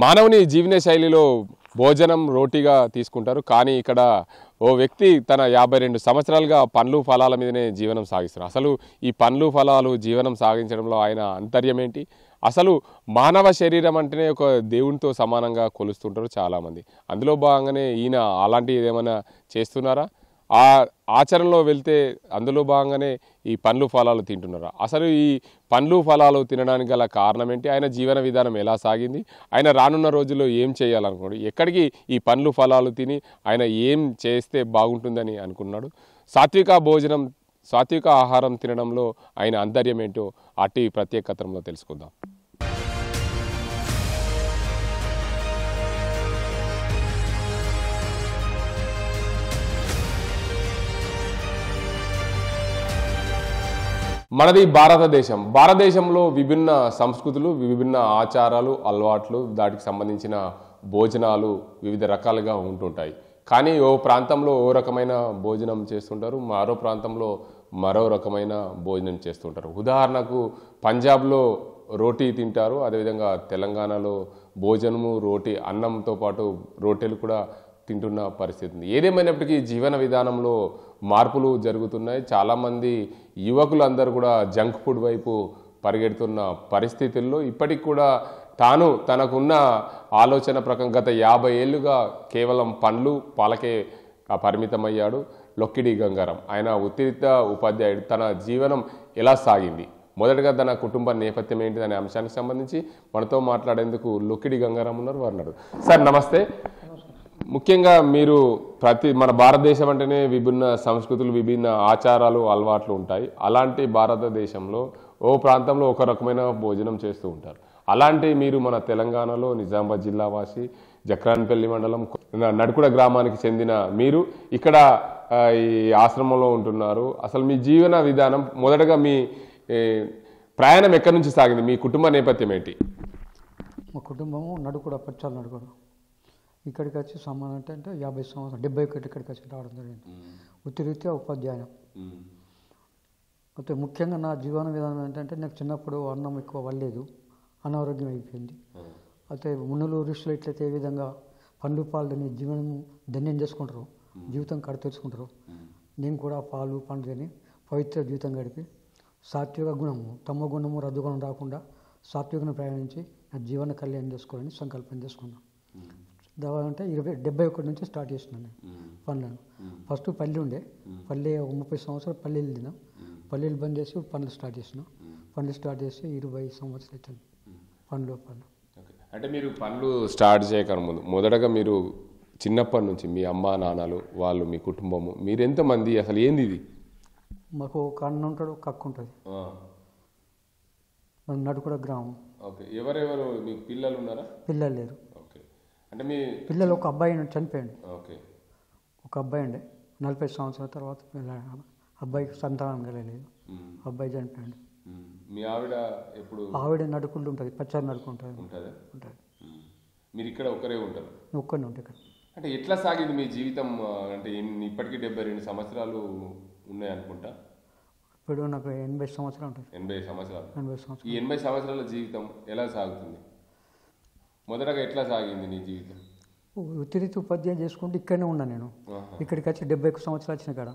మానవుని జీవన శైలిలో భోజనం రోటీగా తీసుకుంటారు. కానీ ఇక్కడ ఓ వ్యక్తి తన 52 సంవత్సరాలుగా పండ్లు ఫలాల మీదనే జీవనం సాగిస్తున్నారు. అసలు ఈ పండ్లు ఫలాలు జీవనం సాగించడంలో ఆయన అంతర్యం ఏంటి? అసలు మానవ శరీరం అంటేనే ఒక దేవునితో సమానంగా కొలుస్తుంటారు చాలామంది. అందులో భాగంగానే ఈయన అలాంటివి ఏమైనా చేస్తున్నారా? ఆ ఆచరణలో వెళ్తే అందులో భాగంగానే ఈ పండ్లు ఫలాలు తింటున్నారా? అసలు ఈ పండ్లు ఫలాలు తినడానికి గల కారణం ఏంటి? ఆయన జీవన విధానం ఎలా సాగింది? ఆయన రానున్న రోజుల్లో ఏం చేయాలనుకున్నాడు? ఎక్కడికి ఈ పండ్లు ఫలాలు తిని ఆయన ఏం చేస్తే బాగుంటుందని అనుకున్నాడు? సాత్విక ఆహారం తినడంలో ఆయన అంతర్యం ఏంటో ఆర్టీవీ ప్రత్యేక కథనంలో తెలుసుకుందాం. మనది భారతదేశంలో విభిన్న సంస్కృతులు, విభిన్న ఆచారాలు, అలవాట్లు, దాటికి సంబంధించిన భోజనాలు వివిధ రకాలుగా ఉంటుంటాయి. కానీ ఓ ప్రాంతంలో ఓ రకమైన భోజనం చేస్తుంటారు, మరో ప్రాంతంలో మరో రకమైన భోజనం చేస్తుంటారు. ఉదాహరణకు పంజాబ్లో రోటీ తింటారు, అదేవిధంగా తెలంగాణలో భోజనము రోటీ అన్నంతో పాటు రొట్టెలు కూడా తింటున్న పరిస్థితి ఉంది. ఏదేమైనప్పటికీ జీవన విధానంలో మార్పులు జరుగుతున్నాయి. చాలామంది యువకులందరూ కూడా జంక్ ఫుడ్ వైపు పరిగెడుతున్న పరిస్థితుల్లో ఇప్పటికి కూడా తనకున్న ఆలోచన ప్రకారం గత 50 ఏళ్ళుగా కేవలం పండ్లు పాలకే పరిమితమయ్యాడు లొక్కిడి గంగారం. ఆయన ఉత్తీర్ణ ఉపాధ్యాయుడు. తన జీవనం ఎలా సాగింది, మొదటగా తన కుటుంబ నేపథ్యం ఏంటి అనే అంశానికి సంబంధించి మనతో మాట్లాడేందుకు లొక్కిడి గంగారం ఉన్నారు. వారు సార్ నమస్తే. ముఖ్యంగా మీరు మన భారతదేశం అంటేనే విభిన్న సంస్కృతులు, విభిన్న ఆచారాలు, అలవాట్లు ఉంటాయి. అలాంటి భారతదేశంలో ఓ ప్రాంతంలో ఒక రకమైన భోజనం చేస్తూ ఉంటారు. అలాంటి మీరు మన తెలంగాణలో నిజామాబాద్ జిల్లా వాసి, జక్రాన్పల్లి మండలం నడుకుడ గ్రామానికి చెందిన మీరు ఇక్కడ ఈ ఆశ్రమంలో ఉంటున్నారు. అసలు మీ జీవన విధానం, మొదటగా మీ ప్రయాణం ఎక్కడి నుంచి సాగింది? మీ కుటుంబ నేపథ్యం ఏంటి? మా కుటుంబము పచ్చాల నడుకుడ. ఇక్కడికి వచ్చి సమానం అంటే 50 సంవత్సరాలు 71 ఇక్కడికి వచ్చి రావడం జరిగింది. వృత్తిరీత్యా ఉపాధ్యాయం. అయితే ముఖ్యంగా నా జీవన విధానం ఏంటంటే నాకు చిన్నప్పుడు అన్నం ఎక్కువ వల్లేదు, అనారోగ్యం అయిపోయింది. అయితే మునులు ఋషులు ఎట్లయితే ఏ విధంగా పండ్లు పాలని జీవనం ధన్యం చేసుకుంటారు, జీవితం కడతెచ్చుకుంటారు, నేను కూడా పాలు పండ్లు తిని పవిత్ర జీవితం గడిపి సాత్విక గుణము, తమ గుణము రద్దుగుణం రాకుండా సాత్వికను ప్రయాణించి నా జీవన కళ్యాణం చేసుకోవాలని సంకల్పం చేసుకున్నాను. అంటే 71 నుంచి స్టార్ట్ చేసినాను పనులను. ఫస్ట్ పల్లి ఉండే, పల్లి 30 సంవత్సరాలు పల్లీలు తిన్నాం, పల్లీలు బంద్ చేసి పనులు స్టార్ట్ చేసినాం. పనులు స్టార్ట్ చేసి 20 సంవత్సరాలు అవుతుంది పనులు. అంటే మీరు పనులు స్టార్ట్ చేయక ముందు మొదటగా మీరు చిన్నప్పటి నుంచి మీ అమ్మ నాన్నలు వాళ్ళు, మీ కుటుంబము, మీరు ఎంతమంది, అసలు ఏంది ఇది? మాకు ఒక అన్న ఉంటాడు, ఒక అక్క ఉంటుంది. మన నడుకుడ గ్రామం. ఓకే. ఎవరెవరు మీకు పిల్లలు ఉన్నారా? పిల్లలు లేరు. అంటే మీ పిల్లలు ఒక అబ్బాయి చనిపోయాడు. ఓకే. ఒక అబ్బాయి అండి, 40 సంవత్సరాల తర్వాత అబ్బాయికి సంతానం కలగలేదు, అబ్బాయి చనిపోయాడు. మీ ఆవిడ ఎప్పుడు? ఆవిడ నడుకుంటూ ఉంటుంది, పచ్చారు నడుకుంటుంది. మీరు ఇక్కడ ఒకరే ఉంటారు? ఒక్కరిని ఉంటాయి ఇక్కడ. అంటే ఎట్లా సాగింది మీ జీవితం? అంటే ఇప్పటికీ 72 సంవత్సరాలు ఉన్నాయి అనుకుంటా. ఇప్పుడు నాకు 80 సంవత్సరాలు ఉంటుంది. 80 సంవత్సరాలు. 80 సంవత్సరాలు. ఈ 80 సంవత్సరాల జీవితం ఎలా సాగుతుంది? మొదటగా ఎట్లా సాగింది నీ జీవితం? వృత్తిరీత్యా ఉపాధ్యాయం చేసుకుంటూ ఇక్కడనే ఉన్నా నేను. ఇక్కడికి వచ్చి 71 సంవత్సరాలు వచ్చిన కాడ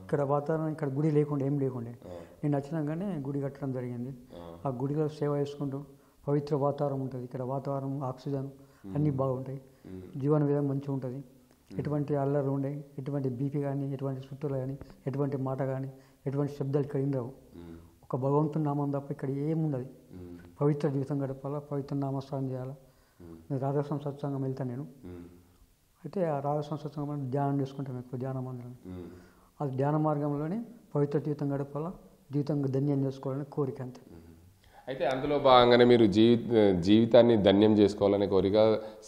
ఇక్కడ వాతావరణం, ఇక్కడ గుడి లేకుండా ఏం లేకుండే. నేను వచ్చినాకనే గుడి కట్టడం జరిగింది. ఆ గుడిలో సేవ చేసుకుంటూ పవిత్ర వాతావరణం ఉంటుంది. ఇక్కడ వాతావరణం, ఆక్సిజన్ అన్నీ బాగుంటాయి, జీవన విధానం మంచిగా ఉంటుంది. ఎటువంటి అల్లరి ఉండే, ఎటువంటి బీపీ కానీ, ఎటువంటి చుట్టూలు కానీ, ఎటువంటి మాట కానీ, ఎటువంటి శబ్దాలు ఇక్కడ ఏం రావు. ఒక భగవంతుని నామం తప్ప ఇక్కడ ఏముండదు. పవిత్ర జీవితం గడపాలా, పవిత్ర నామస్నానం చేయాలా. రాధాస్వామి సత్సంగం వెళ్తాను నేను. అయితే ఆ రాధాస్వామి సత్సంగం ధ్యానం చేసుకుంటాం, ఎక్కువ ధ్యాన మందిరం. అది ధ్యాన మార్గంలోనే పవిత్ర జీవితం గడపాలా, జీవితం ధన్యం చేసుకోవాలని కోరిక అంతే. అయితే అందులో భాగంగానే మీరు జీవితాన్ని ధన్యం చేసుకోవాలనే కోరిక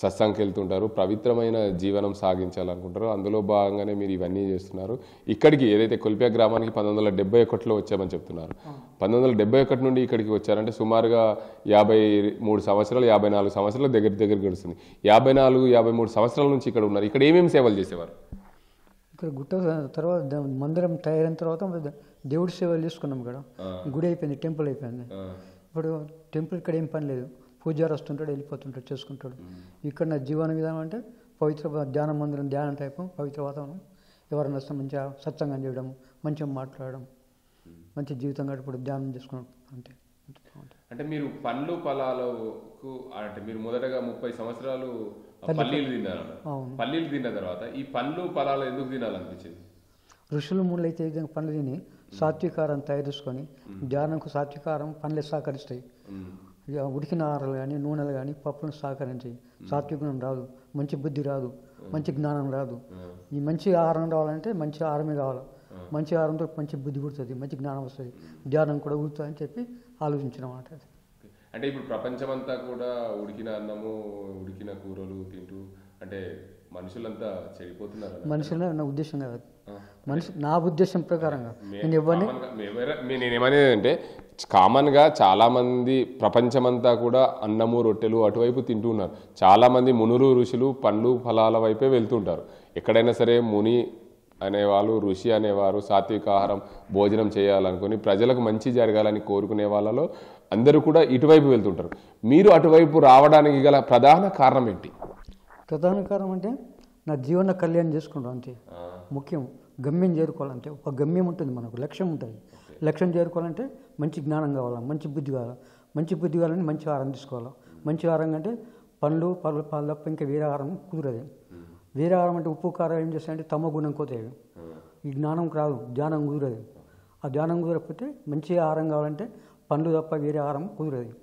సత్సంగకి వెళ్తుంటారు, పవిత్రమైన జీవనం సాగించాలనుకుంటారు. అందులో భాగంగానే మీరు ఇవన్నీ చేస్తున్నారు. ఇక్కడికి ఏదైతే కొల్పియా గ్రామానికి 1971లో వచ్చామని చెప్తున్నారు. 1971 నుండి ఇక్కడికి వచ్చారంటే సుమారుగా 53 సంవత్సరాలు, 54 సంవత్సరాలు దగ్గర గడుస్తుంది. 54-53 సంవత్సరాల నుంచి ఇక్కడ ఉన్నారు. ఇక్కడ ఏమేమి సేవలు చేసేవారు? ఇక్కడ గుట్ట తర్వాత మందిరం తయారైన తర్వాత దేవుడి సేవలు చేసుకున్నాం. ఇక్కడ గుడి అయిపోయింది, టెంపుల్ అయిపోయింది. ఇప్పుడు టెంపుల్ ఇక్కడ ఏం పని లేదు, పూజారి వస్తుంటాడు, వెళ్ళిపోతుంటాడు, చేసుకుంటాడు. ఇక్కడ నా జీవన విధానం అంటే పవిత్ర ధ్యాన మందిరం, ధ్యానం టైపు పవిత్ర వాతావరణం. ఎవరైనా వస్తే మంచిగా సత్సంగం చేయడం, మంచిగా మాట్లాడడం, మంచి జీవితం గడపడం, ధ్యానం చేసుకోవడం. అంటే మీరు పండ్లు ఫలాలకు అంటే మీరు మొదటగా 30 సంవత్సరాలు పల్లీలు తిన్నారు. పల్లీలు తిన్న తర్వాత ఈ పండ్లు ఫలాలు ఎందుకు తినాలనిపించింది? ఋషులు ముళ్ళు అయితే విధంగా పండ్లు తిని సాత్వికారం తయారు చేసుకొని ధ్యానంకు సాత్వికారం పండ్లే సహకరిస్తాయి. ఇక ఉడికిన ఆహారాలు కానీ నూనెలు కానీ పప్పులను సహకరించాయి. సాత్వికం రాదు, మంచి బుద్ధి రాదు, మంచి జ్ఞానం రాదు. ఈ మంచి ఆహారం రావాలంటే మంచి ఆహారమే కావాలి. మంచి ఆహారంతో మంచి బుద్ధి పుడుతుంది, మంచి జ్ఞానం వస్తుంది, ధ్యానం కూడా పుడుతుంది అని చెప్పి ఆలోచించిన మాట. అంటే ఇప్పుడు ప్రపంచమంతా కూడా ఉడికిన అన్నము, ఉడికిన కూరలు తింటూ అంటే మనుషులంతా చెడిపోతున్నారు. మనుషులే నా ఉద్దేశం కాదు, నా ఉద్దేశం ప్రకారంగా నేను ఎవరిని నేనేమనేది అంటే కామన్గా చాలామంది ప్రపంచమంతా కూడా అన్నము రొట్టెలు అటువైపు తింటున్నారు. చాలామంది మునులు ఋషులు పండ్లు ఫలాల వైపే వెళ్తుంటారు. ఎక్కడైనా సరే ముని అనేవాళ్ళు, ఋషి అనేవారు సాత్విక ఆహారం భోజనం చేయాలనుకుని ప్రజలకు మంచి జరగాలని కోరుకునే వాళ్ళలో అందరూ కూడా ఇటువైపు వెళ్తుంటారు. మీరు అటువైపు రావడానికి గల ప్రధాన కారణం ఏంటి? ప్రధాన కారణం అంటే నా జీవన కళ్యాణం చేసుకుంటాం అంతే. ముఖ్యం గమ్యం చేరుకోవాలంటే ఒక గమ్యం ఉంటుంది, మనకు లక్ష్యం ఉంటుంది. లక్ష్యం చేరుకోవాలంటే మంచి జ్ఞానం కావాలా, మంచి బుద్ధి కావాలా. మంచి బుద్ధి కావాలంటే మంచి ఆహారం తీసుకోవాలా. మంచి ఆహారం అంటే పండ్లు పాలు తప్ప ఇంకా వేరే ఆహారం కుదరదు. వేరే ఆహారం అంటే ఉప్పు కారం ఏం చేస్తాయంటే తమ గుణం కోతాయి. ఈ జ్ఞానం రాదు, ధ్యానం కుదరదు. ఆ ధ్యానం కుదరకపోతే మంచి ఆహారం కావాలంటే పండ్లు తప్ప వేరే ఆహారం కుదరదు.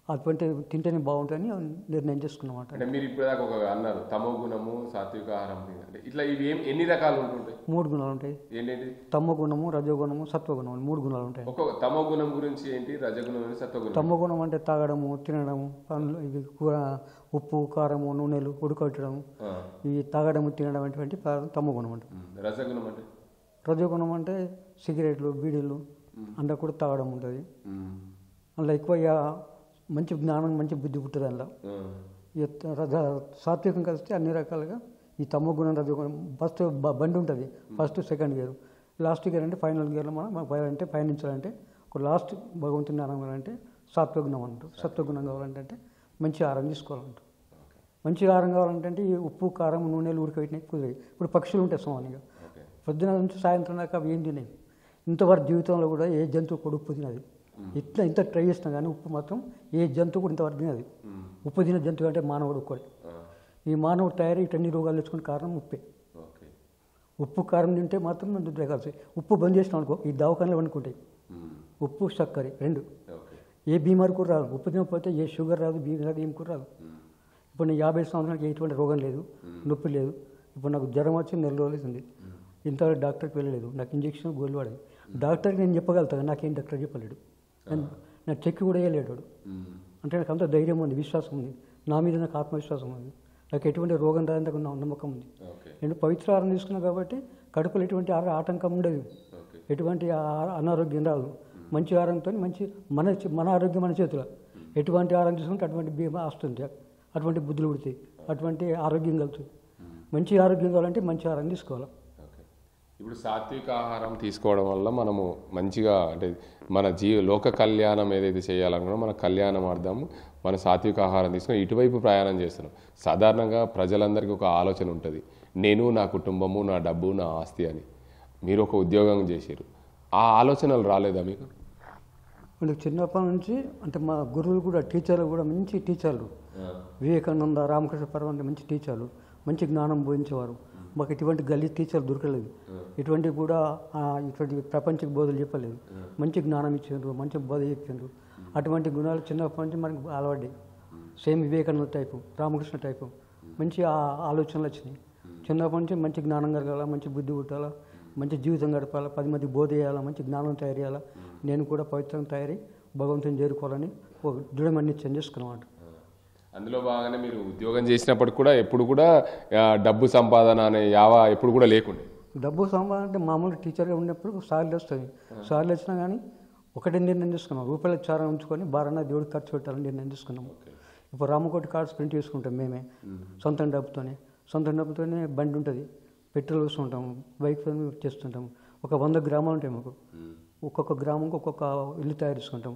అటువంటి తింటేనే బాగుంటుందని నిర్ణయం చేసుకున్నమాట. అంటే మీరు ఇప్పుడు దాకా ఒక అన్నారు తమో గుణము సాత్విక ఆహారం అంటే ఇట్లా ఇవి ఎన్ని రకాలు ఉంటుంటాయి? 3 గుణాలు ఉంటాయి. ఏంటి? తమో గుణము, రజోగుణము, సత్వగుణం 3 గుణాలు ఉంటాయి. ఒక్కొక్క తమో గుణం గురించి ఏంటి, రజగుణం ఏంటి, సత్వగుణం? తమో గుణం అంటే తాగడము, తినడము, పండ్లు ఇవి కూర, ఉప్పు కారము నూనెలు ఉడకట్టడము, ఇవి తాగడము తినడం అటువంటి తమో గుణం అంటే. రజగుణం అంటే? రజోగుణం అంటే సిగరెట్లు, బీడీలు అంతా కూడా తాగడం ఉంటుంది. అందులో ఎక్కువ మంచి జ్ఞానం మంచి బుద్ధి పుట్టుంది. అందులో సాత్వికం కలిస్తే అన్ని రకాలుగా ఈ తమో గుణం రజోగుణం ఫస్ట్ బండి ఉంటుంది, first second gear, last gear అంటే ఫైనల్ గేర్లో మనం అంటే పయనించాలంటే ఒక లాస్ట్ భగవంతుని జ్ఞానం కావాలంటే సత్వగుణం అంటారు. సత్వగుణం కావాలంటే మంచి ఆహారం తీసుకోవాలంటారు. మంచి ఆహారం కావాలంటే ఈ ఉప్పు కారం నూనెలు ఉడకబెట్టినవి కుదిరాయి. ఇప్పుడు పక్షులు ఉంటాయి సామాన్యంగా, పొద్దున నుంచి సాయంత్రం దాకా అవి ఏం తినేవి. ఇంతవరకు జీవితంలో కూడా ఏ జంతువు కూడా ఉప్పు తినది. ఇంత ట్రై చేసినా కానీ ఉప్పు మాత్రం ఏ జంతువు కూడా ఇంతవరకు తినది. ఉప్పు తినే జంతువు అంటే మానవుడు ఒక్కడే. ఈ మానవుడు తయారీ ఇటన్ని రోగాలు తెచ్చుకునే కారణం ఉప్పే. ఉప్పు కారం తింటే మాత్రం కలిసి ఉప్పు బంద్ చేసినాం అనుకో ఈ దవాఖానలు వండుకుంటాయి. ఉప్పు చక్కెర 2 ఏ బీమారి కూడా రాదు. ఉప్పు తినకపోతే ఏ షుగర్ రాదు, బీపీ రాదు, ఏం కూడా రాదు. ఇప్పుడు నేను 50 సంవత్సరాలకి ఎటువంటి రోగం లేదు, నొప్పి లేదు. ఇప్పుడు నాకు జ్వరం వచ్చి 4 రోజులు ఉంది. ఇంతవరకు డాక్టర్కి వెళ్ళలేదు. నాకు ఇంజక్షన్ గోళ్ళు వాడేది. డాక్టర్కి నేను చెప్పగలుగుతాను, నాకేం డాక్టర్ చెప్పలేడు. నాకు చెక్ కూడా వేయలేడు. అంటే నాకు అంత ధైర్యం ఉంది, విశ్వాసం ఉంది, నా మీద నాకు ఆత్మవిశ్వాసం ఉంది. నాకు ఎటువంటి రోగం రాదని నమ్మకం ఉంది. నేను పవిత్ర ఆహారం తీసుకున్నాను కాబట్టి కడుపులో ఎటువంటి ఆటంకం ఉండదు, ఎటువంటి అనారోగ్యం రాదు. మంచి ఆహారంతో మంచి మన ఆరోగ్యం మన చేతిలో. ఎటువంటి ఆహారం తీసుకుంటే అటువంటి బీమా వస్తుంది, అటువంటి బుద్ధులు పుడతాయి, అటువంటి ఆరోగ్యం కలుగుతుంది. మంచి ఆరోగ్యం కావాలంటే మంచి ఆహారం తీసుకోవాలి. ఇప్పుడు సాత్విక ఆహారం తీసుకోవడం వల్ల మనము మంచిగా అంటే మన లోక కళ్యాణం ఏదైతే చేయాలనుకున్నా మన కళ్యాణం అర్థం మన సాత్విక ఆహారం తీసుకొని ఇటువైపు ప్రయాణం చేస్తున్నాం. సాధారణంగా ప్రజలందరికీ ఒక ఆలోచన ఉంటుంది, నేను నా కుటుంబము నా డబ్బు నా ఆస్తి అని. మీరు ఒక ఉద్యోగం చేశారు, ఆ ఆలోచనలు రాలేదా మీకు? మనకు చిన్నప్పటి నుంచి అంటే మా గురువులు కూడా టీచర్లు కూడా మంచి టీచర్లు, వివేకానంద రామకృష్ణ పరమ మంచి టీచర్లు, మంచి జ్ఞానం బోధించేవారు. మాకు ఎటువంటి గల్లీ టీచర్లు దొరకలేదు, ఎటువంటి కూడా ఇటువంటి ప్రపంచ బోధలు చెప్పలేదు. మంచి జ్ఞానం ఇచ్చారు, మంచి బోధ చెప్పారు. అటువంటి గుణాలు చిన్నప్పటి నుంచి మనకు అలవాడ్డాయి. Same Vivekananda type, Ramakrishna type మంచి ఆలోచనలు వచ్చినాయి. చిన్నప్పటి నుంచి మంచి జ్ఞానం కలగాల, మంచి బుద్ధి పుట్టాలా, మంచి జీవితం గడపాలా, 10 మంది బోధ చేయాలా, మంచి జ్ఞానం తయారు చేయాలా, నేను కూడా పవిత్రంగా తయారీ భగవంతుని చేరుకోవాలని ఒక దృఢమైన నిశ్చయం చేసుకున్నమాట. అందులో బాగానే మీరు ఉద్యోగం చేసినప్పుడు కూడా ఎప్పుడు కూడా డబ్బు సంపాదన అనే యావా ఎప్పుడు కూడా లేకుండే? డబ్బు సంపాదన అంటే మామూలు టీచర్గా ఉన్నప్పుడు సార్లు వస్తుంది. సార్లు వచ్చినా కానీ ఒకటే నిర్ణయం తీసుకున్నాం, రూపాయల చారం ఉంచుకొని బారన్నా దేవుడికి ఖర్చు పెట్టాలని నిర్ణయం తీసుకున్నాము. ఇప్పుడు రామకోటి కార్డ్స్ ప్రింట్ చేసుకుంటాం మేమే సొంత డబ్బుతోనే బండి ఉంటుంది, పెట్రోల్ వస్తుంటాము, బైక్ చేస్తుంటాము. ఒక 100 గ్రామాలు ఉంటాయి మాకు. ఒక్కొక్క గ్రామంకి ఒక్కొక్క ఇల్లు తయారు చేసుకుంటాం.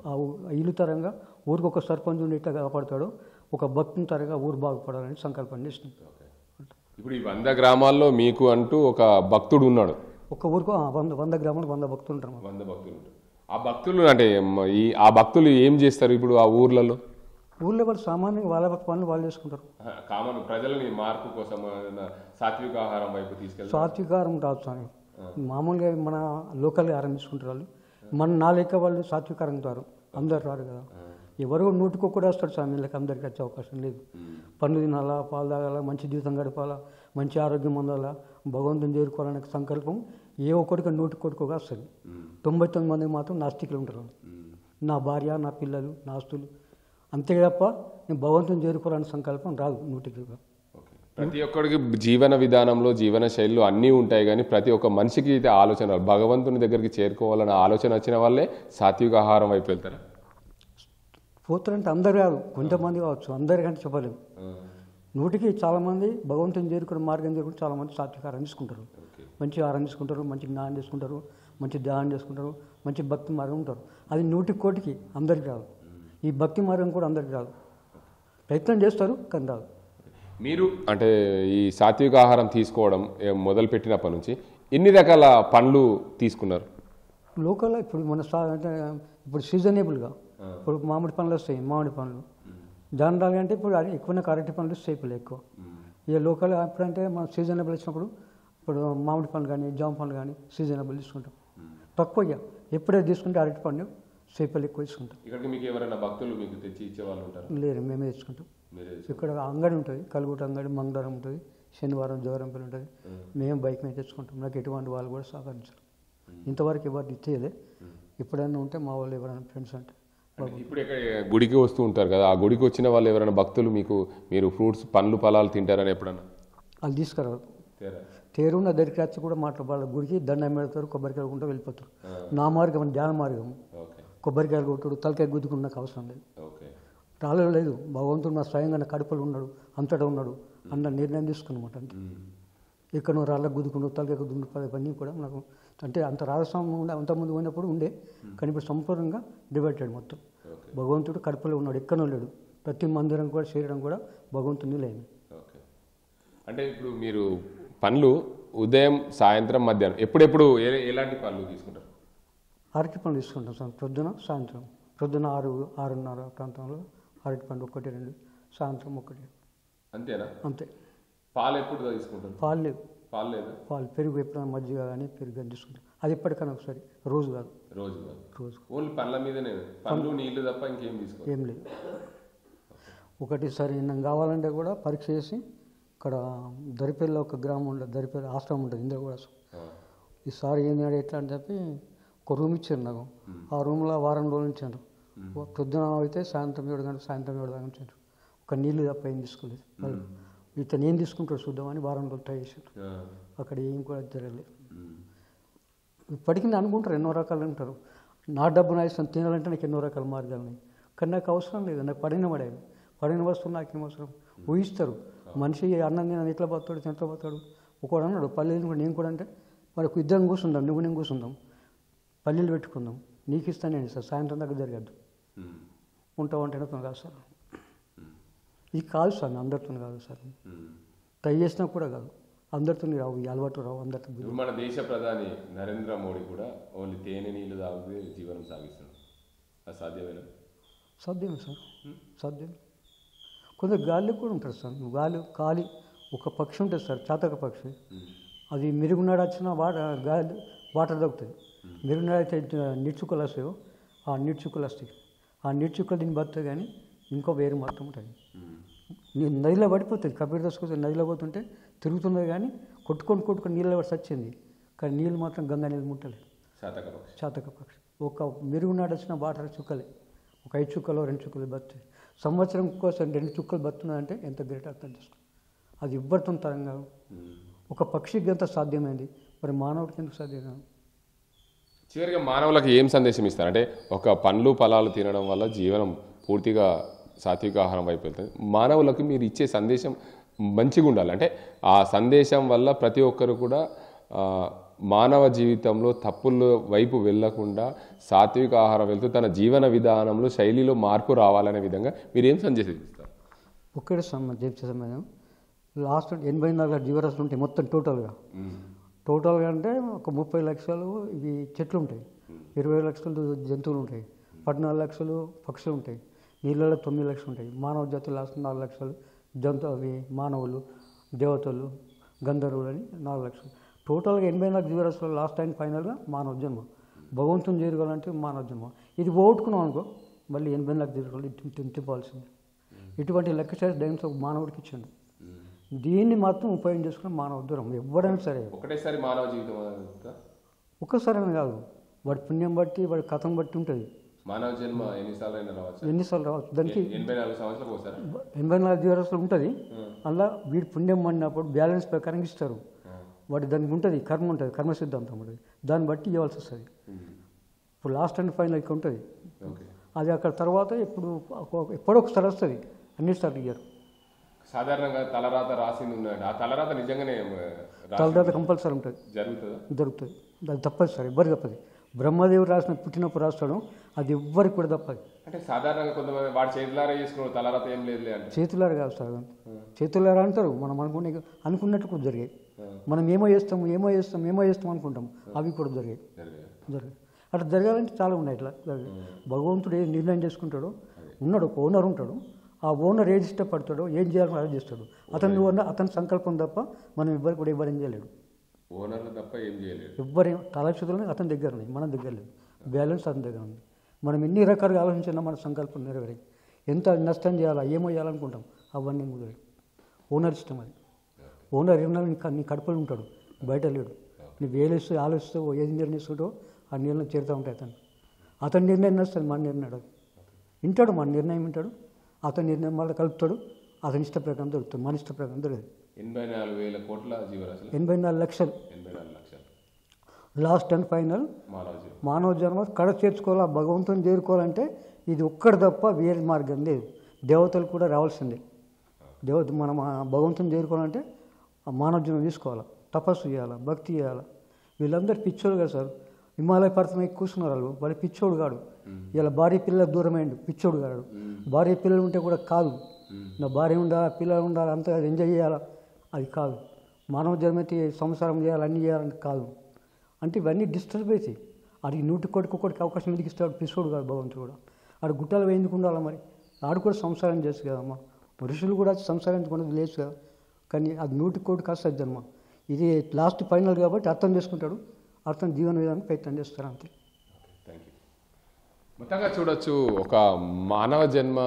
ఆ ఇల్లు తరంగా ఊరికి ఒక సర్పంచ్ ఉండి ఇట్లా కాపాడుతాడు, ఒక భక్తుని తరంగా ఊరు బాగుపడాలని సంకల్పం చేసినాం. ఇప్పుడు ఈ 100 గ్రామాల్లో మీకు అంటూ ఒక భక్తుడు ఉన్నాడు. ఒక్క ఊరికి 100 గ్రామాలకు 100 భక్తులు ఉంటారు. 100 భక్తులు ఉంటారు. ఆ భక్తులు అంటే ఆ భక్తులు ఏం చేస్తారు ఇప్పుడు ఆ ఊర్లలో? ఊళ్ళో వాళ్ళు సామాన్యంగా వాళ్ళ పనులు వాళ్ళు చేసుకుంటారు. కామన్ ప్రజలని మార్పు కోసం సాత్విక ఆహారం వైపు తీసుకెళ్తారు. సాత్విక ఆహారం రాదు స్వామి, మామూలుగా మన లోకల్గా ఆహారం తీసుకుంటారు వాళ్ళు. మన నా లెక్క వాళ్ళు సాత్విక ఆహారం తారు, అందరు రారు కదా. ఎవరో నూటికో కూడా వస్తాడు స్వామి, వీళ్ళకి అందరికీ వచ్చే అవకాశం లేదు. పండ్లు తినాలా, పాలు తాగాల, మంచి జీవితం గడపాలా, మంచి ఆరోగ్యం పొందాలా, భగవంతుని చేరుకోవాలనే సంకల్పం ఏ ఒక్కడికి 100 కోటిగా వస్తుంది. 99 మంది మాత్రం నాస్తికులు ఉంటారు. నా భార్య, నా పిల్లలు, నా ఆస్తులు అంతే తప్ప నేను భగవంతుని చేరుకోవాలనే సంకల్పం రాదు 100కి. ప్రతి ఒక్కడికి జీవన విధానంలో జీవన శైలిలో అన్నీ ఉంటాయి, కానీ ప్రతి ఒక్క మనిషికి అయితే ఆలోచన భగవంతుని దగ్గరికి చేరుకోవాలన్న ఆలోచన వచ్చిన వాళ్ళే సాత్విక ఆహారం వైపు వెళ్తారా? పోతారంటే అందరు కాదు, కొంతమంది కావచ్చు, అందరికంటే చెప్పలేము. 100కి చాలామంది భగవంతుని చేరుకునే మార్గం చేరుకుని చాలామంది సాత్విక ఆహారం తీసుకుంటారు, మంచి ఆహారం తీసుకుంటారు, మంచి జ్ఞానం చేసుకుంటారు, మంచి ధ్యానం చేసుకుంటారు, మంచి భక్తి మార్గం ఉంటారు. అది 100 కోటికి అందరికి రాదు. ఈ భక్తి మార్గం కూడా అందరికి రాదు, ప్రయత్నం చేస్తారు కానీ రాదు. మీరు అంటే ఈ సాత్విక ఆహారం తీసుకోవడం మొదలు పెట్టినప్పటి నుంచి ఎన్ని రకాల పండ్లు తీసుకున్నారు? లోకల్ ఇప్పుడు మన అంటే ఇప్పుడు సీజనబుల్గా ఇప్పుడు మామిడి పండ్లు వస్తాయి, మామిడి పండ్లు దాని అంటే ఇప్పుడు ఎక్కువ అరటి పండ్లు సేపులు ఎక్కువ. ఇక లోకల్ ఎప్పుడంటే మనం సీజనబుల్ వచ్చినప్పుడు ఇప్పుడు మామిడి పండ్లు కానీ జామ పండ్లు కానీ సీజనబుల్ తీసుకుంటాం. తక్కువ ఇక ఎప్పుడైతే తీసుకుంటే అరటి పండు సేపలు ఎక్కువ తీసుకుంటాం. ఇక్కడికి మీకు ఎవరైనా భక్తులు మీకు తెచ్చి ఇచ్చేవాళ్ళు ఉంటారు? లేరు, మేమే తెచ్చుకుంటాం. ఇక్కడ అంగడి ఉంటుంది, కలుగుట అంగడి మంగళవారం ఉంటుంది, శనివారం జోరంపల్లి ఉంటుంది. మేము బైక్ మీద తెచ్చుకుంటాం. నాకు ఎటువంటి వాళ్ళు కూడా సహకరించారు, ఇంతవరకు ఎవరు ఇచ్చేయలే. ఎప్పుడైనా ఉంటే మా వాళ్ళు ఎవరైనా ఫ్రెండ్స్ అంటే ఇప్పుడు ఇక్కడ గుడికి వస్తూ ఉంటారు కదా, ఆ గుడికి వచ్చిన వాళ్ళు ఎవరైనా భక్తులు మీరు ఫ్రూట్స్ పండ్లు ఫలాలు తింటారని ఎప్పుడన్నా వాళ్ళు తీసుకురారు. తేరున్న దగ్గరికి వచ్చి కూడా వాళ్ళ గుడికి దండం పెడతారు, కొబ్బరికాయలు కొట్టుకుంటూ వెళ్ళిపోతారు. నా మార్గం ధ్యాన మార్గం, కొబ్బరికాయలు కొట్టుడు తలకాయ గుద్దుకుని నాకు అవసరం లేదు, రాలేదు. భగవంతుడు నా స్వయంగా నా కడుపులో ఉన్నాడు, అంతటా ఉన్నాడు అన్న నిర్ణయం తీసుకున్నమాట. అంతే ఇక్కడ నువ్వు రాళ్ళకు గుద్దుకుంటూ తలకాయ గుద్దుకుంటూ పని కూడా నాకు అంటే అంత రాజస్వామి ఉండే అంతకుముందు పోయినప్పుడు ఉండే, కానీ ఇప్పుడు సంపూర్ణంగా డివైడెడ్ మొత్తం. భగవంతుడు కడుపులో ఉన్నాడు, ఎక్కడ లేడు. ప్రతి మందిరం కూడా శరీరం కూడా భగవంతుని లేని. అంటే ఇప్పుడు మీరు పండ్లు ఉదయం సాయంత్రం మధ్యాహ్నం ఎప్పుడెప్పుడు ఎలాంటి పండ్లు తీసుకుంటారు? అరటి పండు తీసుకుంటాం సార్, పొద్దున సాయంత్రం. పొద్దున 6-6:30 ప్రాంతంలో అరటి పండు 1-2, సాయంత్రం 1. అంతేనా? అంతే. పాలు ఎప్పుడు తీసుకుంటారు? పాలు లేవు. పాలు లేదా? పాలు పెరుగు ఎప్పుడైనా మజ్జిగ కానీ పెరుగు కానీ తీసుకుంటాం. అది ఎప్పటికైనా ఒకసారి, రోజు కాదు. రోజు ఓన్లీ పండ్ల మీదనే, పండ్లు నీళ్లు తప్ప ఇంకేం తీసుకోవాలి? ఏం లేదు. ఒకటిసారి నేను కావాలంటే కూడా పరీక్ష చేసి ఇక్కడ దరిపల్లిలో ఒక గ్రామం ఉంటుంది, దరిపల్లి ఆశ్రమం ఉంటుంది ఇందులో కూడా. ఈసారి ఏంది ఎట్లా అని చెప్పి ఒక రూమ్ ఇచ్చారు నాకు. ఆ రూమ్లో వారం రోజులు ఇచ్చారు. పొద్దున అయితే సాయంత్రం 7 గంటలు, సాయంత్రం 7 దాకా ఉంచారు. ఒక నీళ్ళు తప్ప ఏం తీసుకోలేదు. ఇతను ఏం తీసుకుంటాడు చూద్దామని వారం రోజులు ట్రై చేశారు. అక్కడ ఏం కూడా జరగలేదు. ఇప్పటికీ అనుకుంటారు ఎన్నో రకాలు అంటారు. నా డబ్బు నా ఇష్టం తినాలంటే నాకు ఎన్నో రకాల మార్గాలు ఉన్నాయి, కానీ నాకు అవసరం లేదు. నాకు పడిన వస్తువు నాకేం అవసరం? ఊహిస్తారు. మనిషి అన్నం తిన ఎట్లా పోతాడు, ఎంత పోతాడు. ఒకడు అన్నాడు పల్లెలు కూడా నేను కూడా అంటే మరి ఇద్దరం కూర్చుందాం, నువ్వు నేను కూర్చుందాం, పల్లెలు పెట్టుకుందాం, నీకు ఇస్తాను నేను సార్, సాయంత్రం దాకా జరగద్దు, ఉంటావంటే కాదు సార్. ఇది కాదు సార్, అందరితో కాదు సార్, ట్రై చేసినా కూడా కాదు, అందరితో రావు, ఈ అలవాటు రావు అందరితో. మన దేశ ప్రధాని నరేంద్ర మోడీ కూడా ఓన్లీ తేనె నీళ్ళు తాగుతూ జీవనం సాగిస్తున్నాడు. అది సాధ్యమేనా? సాధ్యమే సార్, సాధ్యం. కొందరు గాలి కూడా ఉంటారు సార్. గాలి ఒక పక్షి ఉంటుంది సార్, చాతక పక్షి. అది మెరుగునాడు వచ్చిన గాలి వాటర్ దొరుకుతుంది. మెరుగునాడు అయితే నీడ్చుక్కలు వస్తాయో ఆ నీడ్చుక్కలు వస్తాయి. ఆ నీడ్చుక్కలు దీన్ని బతుకుతాయి, కానీ ఇంకో వేరు మాత్రం ఉంటుంది. నదిలో పడిపోతుంది. కబీర్ దోసుకొస్తే నదిలో పోతుంటే తిరుగుతున్నది, కానీ కొట్టుకొని నీళ్ళ పడి చచ్చింది. కానీ నీళ్ళు మాత్రం గంగా నీళ్ళు ముట్టలేదు. చాతక పక్షి ఒక మెరుగునాడు వచ్చిన వాటర్ చుక్కలే, ఒక 5 చుక్కలు 2 చుక్కలు బతుతాయి. సంవత్సరం కోసం 2 చుక్కలు బతున్నాయంటే ఎంత గ్రేట్ అర్థం చేసుకో. అది ఇవ్వటం తరంగా ఒక పక్షికి ఎంత సాధ్యమైంది, మరి మానవుడికి ఎందుకు సాధ్యం కాదు? చివరిగా మానవులకు ఏం సందేశం ఇస్తారు? అంటే ఒక పండ్లు ఫలాలు తినడం వల్ల జీవనం పూర్తిగా సాత్విక ఆహారం వైపు వెళ్తుంది. మానవులకు మీరు ఇచ్చే సందేశం మంచిగా ఉండాలి. అంటే ఆ సందేశం వల్ల ప్రతి ఒక్కరు కూడా మానవ జీవితంలో తప్పుల వైపు వెళ్లకుండా సాత్విక ఆహారం వెళ్తూ తన జీవన విధానంలో శైలిలో మార్పు రావాలనే విధంగా మీరేం సందేశిస్తారు? ఒక్కడే సమయం లాస్ట్ 84 జీవరాశులు ఉంటాయి మొత్తం టోటల్గా అంటే ఒక 30 లక్షలు ఇవి చెట్లు ఉంటాయి, 20 లక్షలు జంతువులు ఉంటాయి, 14 లక్షలు పక్షులు ఉంటాయి, నీళ్ళలో 9 లక్షలు ఉంటాయి, మానవ జాతి లాస్ట్ 4 లక్షలు అవి మానవులు, దేవతలు, గంధర్వులు అని 4 లక్షలు. టోటల్గా 84 జీవరాశులు లాస్ట్ అండ్ ఫైనల్గా మానవ జన్మ. భగవంతుని చేరుకోవాలంటే మానవ జన్మ. ఇది పోగొట్టుకున్నాం అనుకో మళ్ళీ 84 జీవరాశులు తిప్పాల్సింది. ఇటువంటి లెక్క చేసి డైమ్స్ ఒక మానవుడికి ఇచ్చిండు. దీన్ని మాత్రం ఉపయోగం చేసుకుని మానవ దూరం ఎవరైనా సరే ఒకటేసారి మానవ జీవితం ఒక్కసారైనా కాదు, వాడి పుణ్యం బట్టి వాడి కథను బట్టి ఉంటుంది. మానవ జన్మ ఎన్నిసార్లు రావచ్చు దానికి 84 జీవరాశులు ఉంటుంది. అలా వీడి పుణ్యం పడినప్పుడు బ్యాలెన్స్ ప్రకారం ఇస్తారు. వాటి దానికి ఉంటుంది కర్మ ఉంటుంది, కర్మ సిద్ధాంతం ఉంటుంది, దాన్ని బట్టి ఇవ్వాల్సి వస్తుంది. ఇప్పుడు లాస్ట్ అండ్ ఫైనల్ ఇక్కడ ఉంటుంది. అది అక్కడ తర్వాత ఎప్పుడో ఒకసారి వస్తుంది, అన్నిసార్లు ఇయ్యారు. సాధారణంగా తలరాత రాసింది ఉన్నాడు, ఆ తలరాత నిజంగానే తలరాత కంపల్సరీ ఉంటుంది, జరుగుతుంది. అది తప్పనిసరి ఎవ్వరికి తప్పది. బ్రహ్మదేవుడు రాసిన పుట్టినప్పుడు రాస్తాడు, అది ఎవ్వరికి కూడా తప్పదు. అంటే సాధారణంగా కొంతమంది వాడు చేతులారా చేసుకున్నాడు, తలరాత ఏం లేదు అంటే చేతులారా కాదు సార్, చేతులారా అంటారు. మనం అనుకున్నట్టు కూడా జరిగాయి. మనం ఏమో చేస్తాం అనుకుంటాం, అవి కూడా జరిగాయి. అట్లా జరగాలంటే చాలా ఉన్నాయి. ఇట్లా భగవంతుడు ఏ నిర్ణయం చేసుకుంటాడో, ఉన్నాడు ఒక ఓనర్ ఉంటాడు, ఆ ఓనర్ ఏది ఇష్టపడతాడో ఏం చేయాలని అది చేస్తాడు. అతని సంకల్పం తప్ప మనం ఎవ్వరికి కూడా ఎవరేం చేయలేడు. ఓనర్లు తప్ప ఏం చేయలేదు. ఎవ్వరేం తలక్షతులు అతని దగ్గర ఉన్నాయి, మన దగ్గర లేదు. బ్యాలెన్స్ అతని దగ్గర ఉంది. మనం ఎన్ని రకాలుగా ఆలోచించినా మన సంకల్పం నెరవేరే. ఎంత నష్టం చేయాలా, ఏమో చేయాలనుకుంటాం, అవన్నీ కుదరదు. ఓనర్ ఇష్టం అది. ఓనర్ ఏమన్నా నీ కడుపులో ఉంటాడు, బయట లేడు. నువ్వు వేలేస్తూ ఆలోచిస్తూ ఏది నిర్ణయిస్తుంటో ఆ నిర్ణయం చేరుతూ ఉంటాయి. అతని నిర్ణయం నడుస్తుంది, మన నిర్ణయం వింటాడు, మన నిర్ణయం వింటాడు, అతని నిర్ణయం మళ్ళీ కలుపుతాడు, అతని ఇష్ట ప్రకారం దొరుకుతుంది, మన ఇష్ట ప్రకారం దొరకదు. 84,000 కోట్ల జీవరాశులు, 84 లక్షలు లాస్ట్ అండ్ ఫైనల్ మానవ జన్మ కడ చేర్చుకోవాలా, భగవంతుని చేరుకోవాలంటే ఇది ఒక్కటి తప్ప వేరే మార్గం లేదు. దేవతలు కూడా రావాల్సిందే. మనం భగవంతుని చేరుకోవాలంటే మానవ జన్మ తీసుకోవాలా, తపస్సు చేయాలా, భక్తి చేయాలా. వీళ్ళందరూ పిచ్చోడు కదా సార్, హిమాలయ పర్వతం ఎక్కి కూర్చున్నారు వాళ్ళు పిచ్చోడు కాడు. ఇలా భార్య పిల్లలకు దూరమైండు, పిచ్చోడు కాడు. భార్య పిల్లలు ఉంటే కూడా కాదు, నా భార్య ఉండాలా, పిల్లలు ఉండాలి, అంతా ఎంజాయ్ చేయాలా, అది కాదు. మానవ జన్మతి సంసారం చేయాలి, అన్నీ చేయాలని కాదు. అంటే ఇవన్నీ డిస్టర్బ్ అవుతాయి. అది 100 కోటికి అవకాశం ఎందుకు ఇస్తాడు? పిచ్చోడు కాదు భగవంతుడు కూడా. ఆడు గుట్టలు ఎందుకు ఉండాలా మరి? ఆడు కూడా సంసారం చేసు కదమ్మా. ఋషులు కూడా సంసారించుకున్నది లేదు కదా. కానీ అది 100 కోటికి వస్తుంది జన్మ. ఇది లాస్ట్ ఫైనల్ కాబట్టి అర్థం చేసుకుంటాడు, అర్థం జీవన విధానం ప్రయత్నం చేస్తారు అంతే. మొత్తంగా చూడొచ్చు, ఒక మానవ జన్మ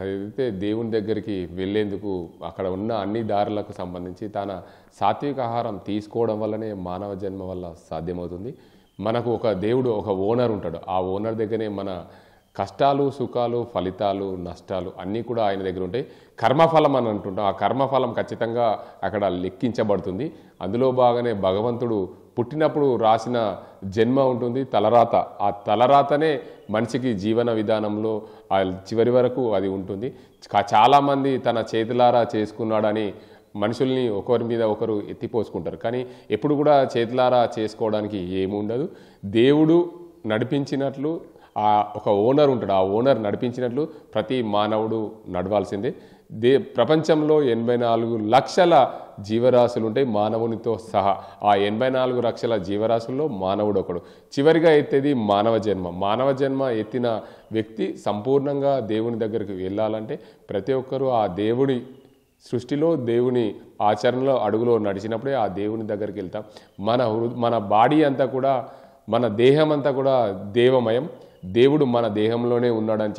అయితే దేవుని దగ్గరికి వెళ్ళేందుకు అక్కడ ఉన్న అన్ని దారులకు సంబంధించి తన సాత్విక ఆహారం తీసుకోవడం వల్లనే మానవ జన్మ వల్ల సాధ్యమవుతుంది. మనకు ఒక దేవుడు, ఒక ఓనర్ ఉంటాడు. ఆ ఓనర్ దగ్గరనే మన కష్టాలు, సుఖాలు, ఫలితాలు, నష్టాలు అన్నీ కూడా ఆయన దగ్గర ఉంటాయి. కర్మఫలం అని అంటుంటాం. ఆ కర్మఫలం ఖచ్చితంగా అక్కడ లెక్కించబడుతుంది. అందులో బాగానే భగవంతుడు పుట్టినప్పుడు రాసిన జన్మ ఉంటుంది, తలరాత. ఆ తలరాతనే మనిషికి జీవన విధానంలో చివరి వరకు అది ఉంటుంది. చాలామంది తన చేతులారా చేసుకున్నాడని మనుషుల్ని ఒకరి మీద ఒకరు ఎత్తిపోసుకుంటారు. కానీ ఎప్పుడు కూడా చేతులారా చేసుకోవడానికి ఏముండదు. దేవుడు నడిపించినట్లు ఒక ఓనర్ ఉంటాడు, ఆ ఓనర్ నడిపించినట్లు ప్రతి మానవుడు నడవాల్సిందే. ప్రపంచంలో 84 లక్షల జీవరాశులు ఉంటాయి మానవునితో సహా. ఆ 84 లక్షల జీవరాశుల్లో మానవుడు ఒకడు. చివరిగా ఎత్తేది మానవ జన్మ. మానవ జన్మ ఎత్తిన వ్యక్తి సంపూర్ణంగా దేవుని దగ్గరికి వెళ్ళాలంటే ప్రతి ఒక్కరూ ఆ దేవుడి సృష్టిలో, దేవుని ఆచరణలో అడుగులో నడిచినప్పుడే ఆ దేవుని దగ్గరికి వెళ్తాం. మన బాడీ అంతా కూడా, మన దేహం అంతా కూడా దేవమయం. దేవుడు మన దేహంలోనే ఉన్నాడని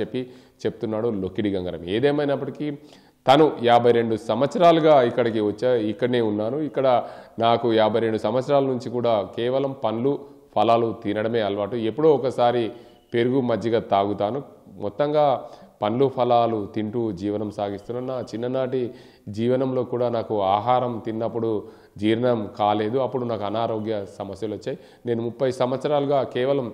చెప్తున్నాడు లొక్కిడి గంగారాం. ఏదేమైనప్పటికీ తను 52 సంవత్సరాలుగా ఇక్కడనే ఉన్నాను. ఇక్కడ నాకు 52 సంవత్సరాల నుంచి కూడా కేవలం పండ్లు, ఫలాలు తినడమే అలవాటు. ఎప్పుడో ఒకసారి పెరుగు, మజ్జిగ తాగుతాను. మొత్తంగా పండ్లు, ఫలాలు తింటూ జీవనం సాగిస్తున్నాను. నా చిన్ననాటి జీవనంలో కూడా నాకు ఆహారం తిన్నప్పుడు జీర్ణం కాలేదు. అప్పుడు నాకు అనారోగ్య సమస్యలు వచ్చాయి. నేను 30 సంవత్సరాలుగా కేవలం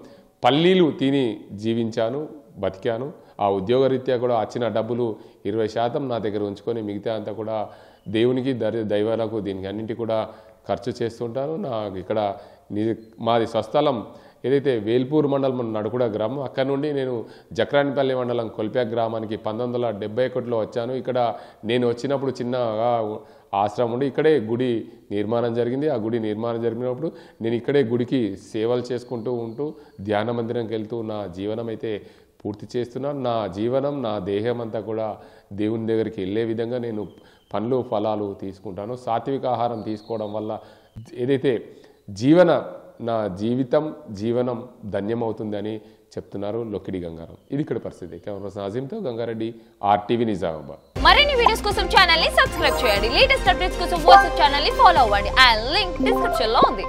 పల్లీలు తిని జీవించాను, బతికాను. ఆ ఉద్యోగరీత్యా కూడా వచ్చిన డబ్బులు 20% నా దగ్గర ఉంచుకొని మిగతా అంతా కూడా దేవునికి, దైవాలకు, దీనికి అన్నింటి కూడా ఖర్చు చేస్తుంటాను. నాకు ఇక్కడ మాది స్వస్థలం ఏదైతే వేల్పూర్ మండలం నడుకుడ గ్రామం, అక్కడ నుండి నేను జక్రానిపల్లి మండలం కొల్ప్యాక్ గ్రామానికి 1971లో వచ్చాను. ఇక్కడ నేను వచ్చినప్పుడు చిన్నగా ఆశ్రమం ఉండి ఇక్కడే గుడి నిర్మాణం జరిగింది. ఆ గుడి నిర్మాణం జరిగినప్పుడు నేను ఇక్కడే గుడికి సేవలు చేసుకుంటూ ఉంటూ ధ్యాన మందిరంకి వెళ్తూ నా జీవనం అయితే పూర్తి చేస్తున్నాను. నా జీవనం, నా దేహం అంతా కూడా దేవుని దగ్గరికి వెళ్ళే విధంగా నేను పండ్లు ఫలాలు తీసుకుంటాను. సాత్విక ఆహారం తీసుకోవడం వల్ల ఏదైతే నా జీవనం ధన్యమవుతుందని చెప్తున్నారు లొక్కిడి గంగారాం. ఇది ఇక్కడ పరిస్థితి. కెమెరా నాజీంతో గంగారెడ్డి, RTV నిజామాబాద్. మరిన్ని వీడియోస్ కోసం ఛానల్ ని సబ్స్క్రైబ్ చేయండి. లేటెస్ట్ అప్డేట్స్ కోసం వాట్సాప్ ఛానల్ ని ఫాలో అవ్వండి. ఆ లింక్ డిస్క్రిప్షన్ లో ఉంది.